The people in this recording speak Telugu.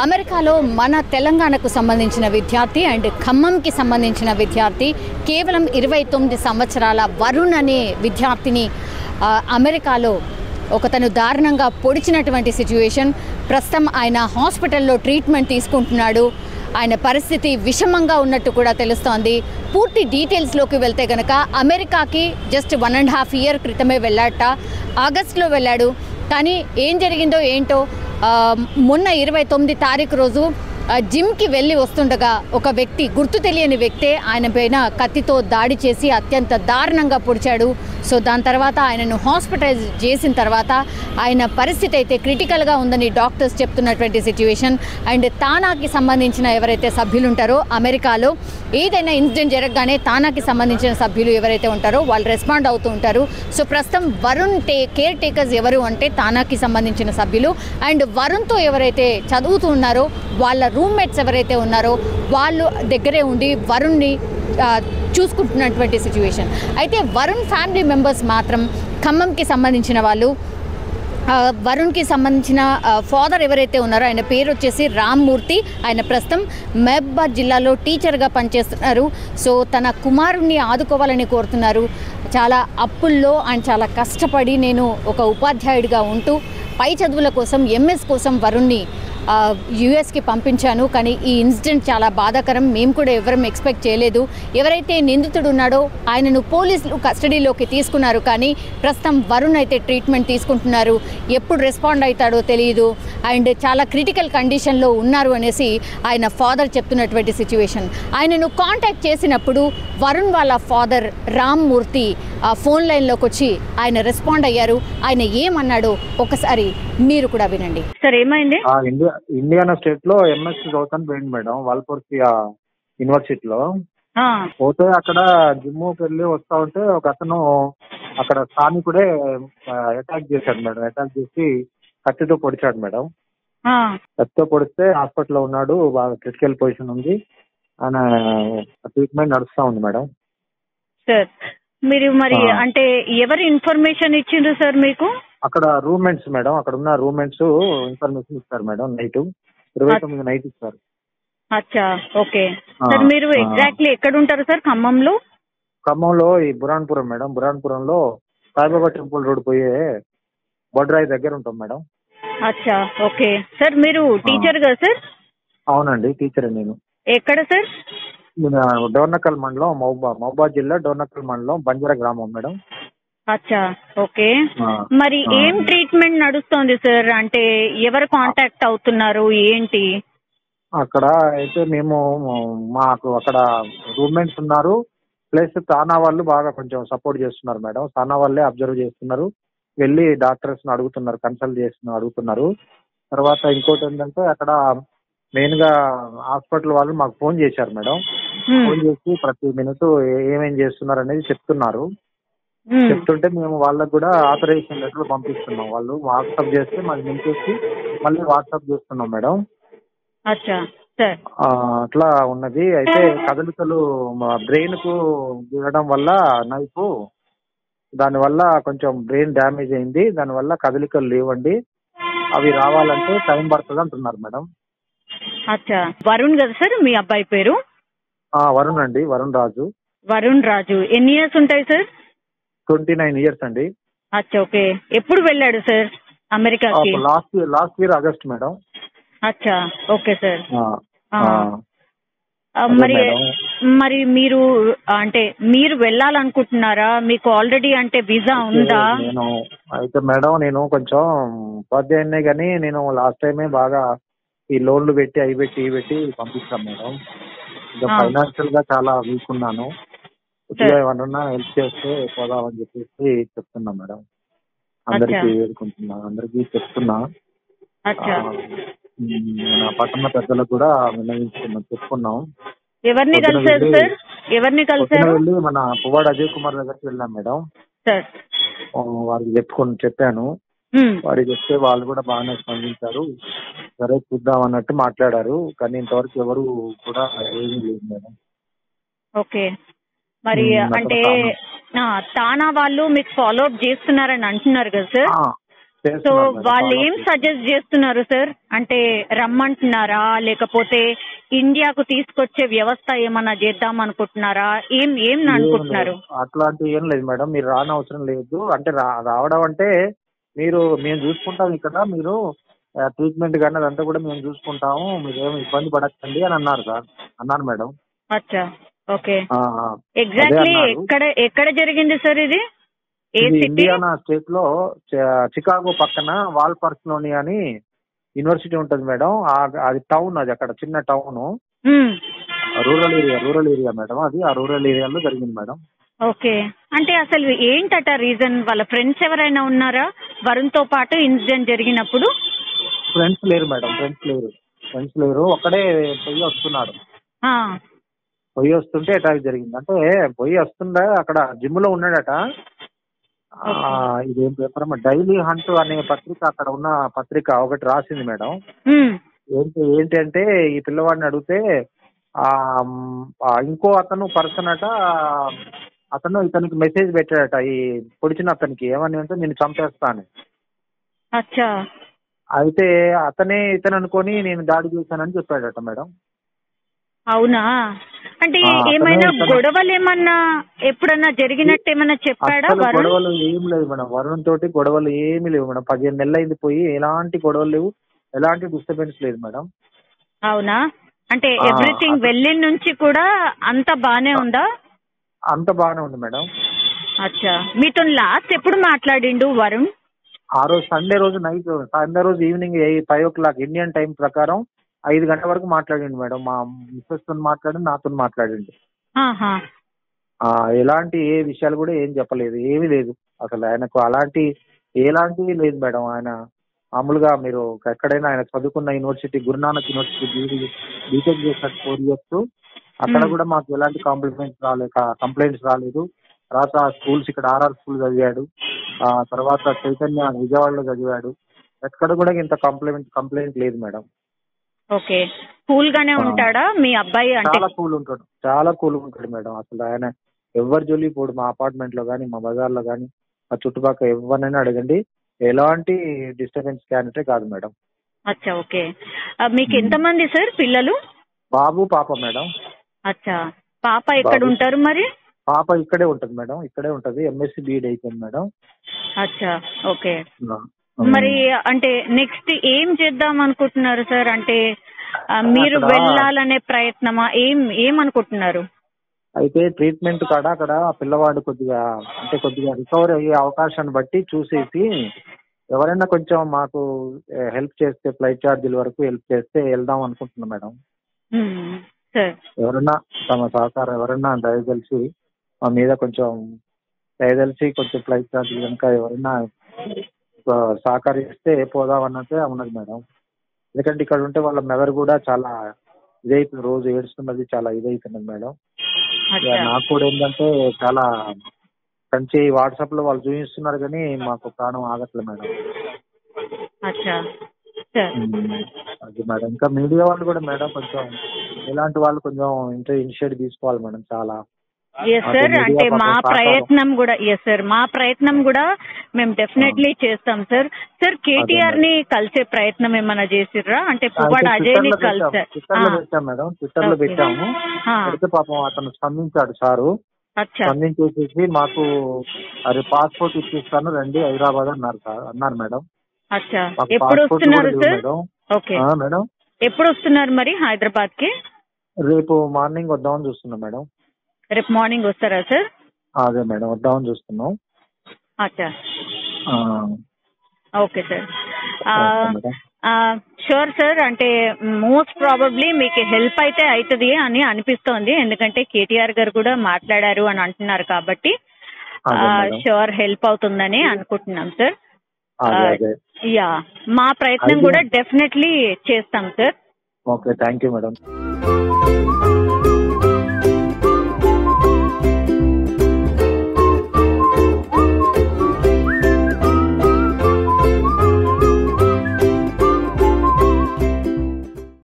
అమెరికాలో మన తెలంగాణకు సంబంధించిన విద్యార్థి అండ్ ఖమ్మంకి సంబంధించిన విద్యార్థి కేవలం 29 సంవత్సరాల వరుణ్ అనే విద్యార్థిని అమెరికాలో ఒకతను దారుణంగా పొడిచినటువంటి సిచ్యువేషన్. ప్రస్తుతం ఆయన హాస్పిటల్లో ట్రీట్మెంట్ తీసుకుంటున్నాడు. ఆయన పరిస్థితి విషమంగా ఉన్నట్టు కూడా తెలుస్తోంది. పూర్తి డీటెయిల్స్లోకి వెళ్తే కనుక అమెరికాకి జస్ట్ 1.5 ఇయర్ క్రితమే వెళ్ళాట. ఆగస్టులో వెళ్ళాడు. కానీ ఏం జరిగిందో ఏంటో మొన్న 29 తారీఖు రోజు జిమ్కి వెళ్ళి వస్తుండగా ఒక వ్యక్తి, గుర్తు తెలియని వ్యక్తే ఆయన పైన కత్తితో దాడి చేసి అత్యంత దారుణంగా పొడిచాడు. సో దాని తర్వాత ఆయనను హాస్పిటలైజ్ చేసిన తర్వాత ఆయన పరిస్థితి అయితే క్రిటికల్గా ఉందని డాక్టర్స్ చెప్తున్నటువంటి సిచ్యువేషన్. అండ్ తానాకి సంబంధించిన ఎవరైతే సభ్యులు ఉంటారో అమెరికాలో ఏదైనా ఇన్సిడెంట్ జరగగానే తానాకి సంబంధించిన సభ్యులు ఎవరైతే ఉంటారో వాళ్ళు రెస్పాండ్ అవుతూ ఉంటారు. సో ప్రస్తుతం వరుణ్ కేర్ టేకర్స్ ఎవరు అంటే తానాకి సంబంధించిన సభ్యులు. అండ్ వరుణ్తో ఎవరైతే చదువుతూ ఉన్నారో వాళ్ళ రూమ్మేట్స్ ఎవరైతే ఉన్నారో వాళ్ళు దగ్గరే ఉండి వరుణ్ని చూసుకుంటున్నటువంటి సిచ్యువేషన్. అయితే వరుణ్ ఫ్యామిలీ మెంబర్స్ మాత్రం ఖమ్మంకి సంబంధించిన వాళ్ళు, వరుణ్కి సంబంధించిన ఫాదర్ ఎవరైతే ఉన్నారో ఆయన పేరు వచ్చేసి రామ్మూర్తి. ఆయన ప్రస్తుతం మహబూబాబాద్ జిల్లాలో టీచర్గా పనిచేస్తున్నారు. సో తన కుమారుణ్ణి ఆదుకోవాలని కోరుతున్నారు. చాలా అప్పుల్లో ఆయన చాలా కష్టపడి నేను ఒక ఉపాధ్యాయుడిగా ఉంటూ పై చదువుల కోసం ఎంఎస్ కోసం వరుణ్ణి యుఎస్కి పంపించాను. కానీ ఈ ఇన్సిడెంట్ చాలా బాధాకరం. మేము కూడా ఎవరం ఎక్స్పెక్ట్ చేయలేదు. ఎవరైతే నిందితుడు ఉన్నాడో ఆయనను పోలీసులు కస్టడీలోకి తీసుకున్నారు. కానీ ప్రస్తుతం వరుణ్ అయితే ట్రీట్మెంట్ తీసుకుంటున్నారు. ఎప్పుడు రెస్పాండ్ అవుతాడో తెలియదు. అండ్ చాలా క్రిటికల్ కండిషన్లో ఉన్నారు అనేసి ఆయన ఫాదర్ చెప్తున్నటువంటి సిచ్యువేషన్. ఆయనను కాంటాక్ట్ చేసినప్పుడు వరుణ్ వాళ్ళ ఫాదర్ రామ్మూర్తి ఫోన్ లైన్లోకి వచ్చి ఆయన రెస్పాండ్ అయ్యారు. ఆయన ఏమన్నాడో ఒకసారి మీరు కూడా వినండి. సార్ ఏమైంది? ఇండియానా స్టేట్ లో ఎంఎస్ చదువుతాను పోయింది మేడం, వాల్పూర్సియా యూనివర్సిటీలో. పోతే అక్కడ జిమ్కి వెళ్ళి వస్తా ఉంటే ఒక అతను అక్కడ స్థానికుడే అటాక్ చేశాడు మేడం. అటాక్ చేసి కత్తితో పొడిచాడు మేడం. కత్తితో పొడిస్తే హాస్పిటల్లో ఉన్నాడు. బాగా క్రిటికల్ పొజిషన్ ఉంది. ఆయన ట్రీట్మెంట్ నడుస్తా ఉంది మేడం. సార్ మీరు మరి అంటే ఎవరు ఇన్ఫర్మేషన్ ఇచ్చిండ్రు సార్ మీకు? అక్కడ రూమ్మేట్స్ మేడం, అక్కడ ఉన్న రూమ్మేట్స్ ఇన్ఫర్మేషన్ ఇస్తారు మేడం. నైట్ 29 నైట్ ఇస్తారు. అచ్చా, ఓకే. సార్ మీరు ఎగ్జాక్ట్లీ ఎక్కడ ఉంటారు సార్? ఖమ్మంలో? ఖమ్మంలో ఈ బురాన్పురం మేడం. బురాన్పురంలో సాయిబాబా టెంపుల్ రోడ్ పోయే బొడ్రాయి దగ్గర ఉంటాం మేడం. అచ్చా, ఓకే. సార్ మీరు టీచర్ కదా సార్? అవునండి, టీచర్ నేను. ఎక్కడ సార్? డోర్నకల్ మండలం, మహబూబాబాద్ జిల్లా డోర్నకల్ మండలం, బంజారా గ్రామం మేడం. అచ్చా, ఓకే. మరి ఏం ట్రీట్మెంట్ నడుస్తోంది సార్? అంటే ఎవరు కాంటాక్ట్ అవుతున్నారు ఏంటి? అక్కడ అయితే మేము మాకు అక్కడ రూమ్మేట్స్ ఉన్నారు, ప్లస్ తానా వాళ్ళు బాగా కొంచెం సపోర్ట్ చేస్తున్నారు మేడం. తానా వాళ్ళే అబ్జర్వ్ చేస్తున్నారు, వెళ్ళి డాక్టర్స్ ని అడుగుతున్నారు, కన్సల్ట్ అడుగుతున్నారు. తర్వాత ఇంకోటి ఏంటంటే అక్కడ మెయిన్ గా హాస్పిటల్ వాళ్ళు మాకు ఫోన్ చేశారు మేడం. ఫోన్ చేసి ప్రతి మినిట్ ఏమేం చేస్తున్నారు అనేది చెప్తున్నారు. చెప్తుంటే మేము వాళ్ళకు కూడా ఆథరైజేషన్ లెటర్ పంపిస్తున్నాం. వాళ్ళు వాట్సాప్ చేస్తే మాకు నింపేసి మళ్ళీ వాట్సాప్ చేస్తున్నాం మేడం. అట్లా ఉన్నది. అయితే కదలికలు బ్రెయిన్ కు దిగడం వల్ల నైఫ్, దానివల్ల కొంచెం బ్రెయిన్ డ్యామేజ్ అయింది. దానివల్ల కదలికలు లేవండి, అవి రావాలంటే టైం పడుతుంది అంటున్నారు మేడం. అచ్చా, వరుణ్ కదా సార్ మీ అబ్బాయి పేరు? వరుణ్ అండి, వరుణ్ రాజు. వరుణ్ రాజు ఎన్ని ఇయర్స్ ఉంటాయి సార్? 29 ఇయర్స్ అండి. అచ్చా, ఓకే. ఎప్పుడు వెళ్ళాడు సార్ అమెరికాకి? Last year August madam. అచ్చా, ఓకే సార్. మరి మీరు అంటే మీరు వెళ్ళాలనుకుంటున్నారా? మీకు ఆల్రెడీ అంటే వీసా ఉందా? అయితే మేడం నేను కొంచెం ఉపాధ్యాయునే కానీ నేను లాస్ట్ టైమే బాగా ఈ లోన్లు పెట్టి అవి పెట్టి ఇవి పెట్టి పంపిస్తాను మేడం. ఇంకా ఫైనాన్షియల్ గా చాలా వీక్ ఉన్నాను. ఏమన్నా హెల్ప్ చేస్తే పోదామని చెప్పేసి చెప్తున్నా మేడం. అందరికి వేడుకుంటున్నా, అందరికి చెప్తున్నా. మన పట్టణ పెద్దలకు కూడా చెప్పుకున్నాం. ఎవరిని కలిసారు సార్? ఎవరిని కలిసారు? వెళ్ళి మన పువ్వాడ అజయ్ కుమార్ దగ్గరికి వెళ్ళాం మేడం. వారికి చెప్పాను. వారికి చెప్తే వాళ్ళు కూడా బాగానే స్పందించారు. సరే చూద్దాం అన్నట్టు మాట్లాడారు. కానీ ఇంతవరకు ఎవరు కూడా ఏమీ లేదు మేడం. ఓకే. మరి అంటే తానా వాళ్ళు మీకు ఫాలో అప్ చేస్తున్నారని అంటున్నారు కదా సార్? సో చేస్తున్నారు మేడం, వాళ్ళు follow up ఏం చేస్తున్నారు. సజెస్ట్ చేస్తున్నారు సార్? అంటే రమ్మంటున్నారా, లేకపోతే ఇండియాకు తీసుకొచ్చే వ్యవస్థ ఏమన్నా చేద్దాం అనుకుంటున్నారా? ఏం ఏం ఏం అనుకుంటున్నారు? లేదు, అట్లాంటి ఏం లేదు మేడం. మీరు రానవసరం లేదు. అంటే రావడం అంటే మేము చూసుకుంటాం ఇక్కడ. మీరు ట్రీట్మెంట్ కానీ అదంతా కూడా మేము చూసుకుంటాము, మీరు ఏమి ఇబ్బంది పడకండి అని అన్నారు మేడం. అచ్చా, ఓకే. ఆ, ఆ. అదే ఎగ్జాక్ట్లీ అన్నారు. ఎక్కడ జరిగింది సార్ ఇది? ఏ ఇది సిటీ? ఇండియానా స్టేట్ లో చికాగో పక్కన వాల్పర్స్లోని అని యూనివర్సిటీ ఉంటుంది మేడం. అది టౌన్, అది అక్కడ చిన్న టౌన్, రూరల్ ఏరియా మేడం. అది ఆ రూరల్ ఏరియాలో జరిగింది మేడం. ఓకే. అంటే అసలు ఏంటట రీజన్? వాళ్ళ ఫ్రెండ్స్ ఎవరైనా ఉన్నారా వరుణ్తో పాటు ఇన్సిడెంట్ జరిగినప్పుడు? ఫ్రెండ్స్ లేరు మేడం, ఫ్రెండ్స్ లేరు. ఒక్కడే ఆ, పొయ్యి వస్తుంటే అటాక్ జరిగింది. అంటే పొయ్యి వస్తుండే అక్కడ జిమ్ లో ఉన్నాడట. ఇదేం పేపర్ డైలీ హంట్ అనే పత్రిక, అక్కడ ఉన్న పత్రిక ఒకటి రాసింది మేడం. ఏంటంటే ఈ పిల్లవాడిని అడిగితే ఇంకో పర్సన్ అట, అతను ఇతనికి మెసేజ్ పెట్టాడట, ఈ పొడిచిన అతనికి. ఏమని అంటే నేను చంపేస్తా అని. అచ్చా. అయితే అతనే ఇతను అనుకొని నేను దాడి చేశానని చెప్పాడట మేడం. అవునా? అంటే ఏమైనా గొడవలు ఏమన్నా ఎప్పుడన్నా జరిగినట్టు ఏమన్నా చెప్పాడా అసలు వరుణ్? గొడవలు ఏం లేదు మేడం. వరుణ్ తోటి గొడవలు ఏమీ లేవు మేడం. 15 నెలలు అయింది పోయి, ఎలాంటి గొడవలు లేవు, ఎలాంటి డిస్టర్బెన్స్ లేదు మేడం. అవునా? అంటే ఎవ్రీథింగ్ వెళ్ళిన నుంచి కూడా అంత బానే ఉందా? అంత బాగానే ఉంది మేడం. అచ్చా. మీతో లాస్ట్ ఎప్పుడు మాట్లాడిండు వరుణ్? ఆ రోజు సండే రోజు ఈవినింగ్ 5 o'clock ఇండియన్ టైం ప్రకారం 5 గంటల వరకు మాట్లాడిండు మేడం. మా మిస్సెస్ తో మాట్లాడి, నాతో మాట్లాడిండు. ఆహా. ఎలాంటి ఏ విషయాలు కూడా ఏం చెప్పలేదు, ఏమీ లేదు అసలు. ఆయనకు ఎలాంటివి లేదు మేడం. ఆయన మామూలుగా మీరు ఎక్కడైనా ఆయన చదువుకున్న యూనివర్సిటీ, గురునానక్ యూనివర్సిటీ బీటెక్ చేశారు 4 years. అక్కడ కూడా మాకు ఎలాంటి కంప్లైంట్స్ రాలేదు. తర్వాత స్కూల్స్ ఇక్కడ ఆర్ఆర్ స్కూల్ చదివాడు, తర్వాత చైతన్య విజయవాడలో చదివాడు. ఎక్కడ కూడా ఇంత కంప్లైంట్ లేదు మేడం. ఓకే. కూల్ గానే ఉంటాడా మీ అబ్బాయి? అంటే చాలా కూల్ ఉంటాడు మేడం. అసలు ఆయన ఎవరి జోలి పోడు. మా అపార్ట్మెంట్ లో కానీ, మా బజార్ లో కానీ, మా చుట్టుపక్కల ఎవరినైనా అడగండి, ఎలాంటి డిస్టర్బెన్స్ క్యాండిడేట్ కాదు మేడం. అచ్చా, ఓకే. మీకు ఎంతమంది సార్ పిల్లలు? బాబు, పాప మేడం. అచ్చా. పాప ఎక్కడ ఉంటారు మరి? పాప ఇక్కడే ఉంటుంది మేడం, ఇక్కడే ఉంటది. ఎంఎస్సి బీఈడి అయిపోయింది మేడం. అచ్చా, ఓకే. మరి అంటే నెక్స్ట్ ఏం చేద్దాం అనుకుంటున్నారు సార్? అంటే మీరు వెళ్ళాలనే ప్రయత్నమా, ఏమనుకుంటున్నారు? అయితే ట్రీట్మెంట్ కాడ అక్కడ పిల్లవాడు కొద్దిగా రికవర్ అయ్యే అవకాశాన్ని బట్టి చూసేసి ఎవరైనా కొంచెం మాకు హెల్ప్ చేస్తే, ఫ్లైట్ ఛార్జీల వరకు హెల్ప్ చేస్తే వెళ్దాం అనుకుంటున్నాం మేడం. ఎవరన్నా తమ సహకారం, ఎవరన్నా దయదలిచి మా మీద కొంచెం ఫ్లైట్ ఛార్జీలు కనుక ఎవరైనా సహకరిస్తే పోదాం అన్నట్టే ఉన్నది మేడం. ఎందుకంటే ఇక్కడ ఉంటే వాళ్ళ మెదడు కూడా చాలా ఇదైతుంది, రోజు ఏడుస్తున్నది, చాలా ఇదైతున్నది మేడం. నాకు కూడా ఏంటంటే చాలా కంచి వాట్సాప్ లో వాళ్ళు చూపిస్తున్నారు కానీ మాకు ప్రాణం ఆగట్లేదు మేడం. అది మేడం. ఇంకా మీడియా వాళ్ళు కూడా మేడం కొంచెం ఇలాంటి వాళ్ళు కొంచెం ఇనిషియేటివ్ తీసుకోవాలి మేడం. చాలా సార్. అంటే మా ప్రయత్నం కూడా మేము డెఫినెట్లీ చేస్తాం సార్. సార్, కేటీఆర్ ని కలిసే ప్రయత్నం ఏమైనా చేసిర్రా? అంటే పువ్వాడ అజయ్ ని కలిసారు. ట్విట్టర్ లో పెట్టాము. అయితే పాపం అతను స్పందించాడు సారు. స్పందించేసి మాకు అది పాస్పోర్ట్ ఇప్పిస్తాను రండి హైదరాబాద్ అన్నారు మేడం. ఎప్పుడు వస్తున్నారు సార్? Okay madam. ఎప్పుడు వస్తున్నారు మరి హైదరాబాద్ కి? రేపు మార్నింగ్ వద్దామని చూస్తున్నాం మేడం. రేపు మార్నింగ్ వస్తారా సార్? అదే మేడం, వద్దామని చూస్తున్నాం. అచ్చా, ఓకే సార్. Sure sir. అంటే మోస్ట్ ప్రాబబ్లీ మీకు హెల్ప్ అయితే అవుతుంది అని అనిపిస్తోంది, ఎందుకంటే కేటీఆర్ గారు కూడా మాట్లాడారు అని అంటున్నారు కాబట్టి షూర్ హెల్ప్ అవుతుందని అనుకుంటున్నాం సార్. మా ప్రయత్నం కూడా డెఫినెట్లీ చేస్తాం sir. Okay, thank you madam.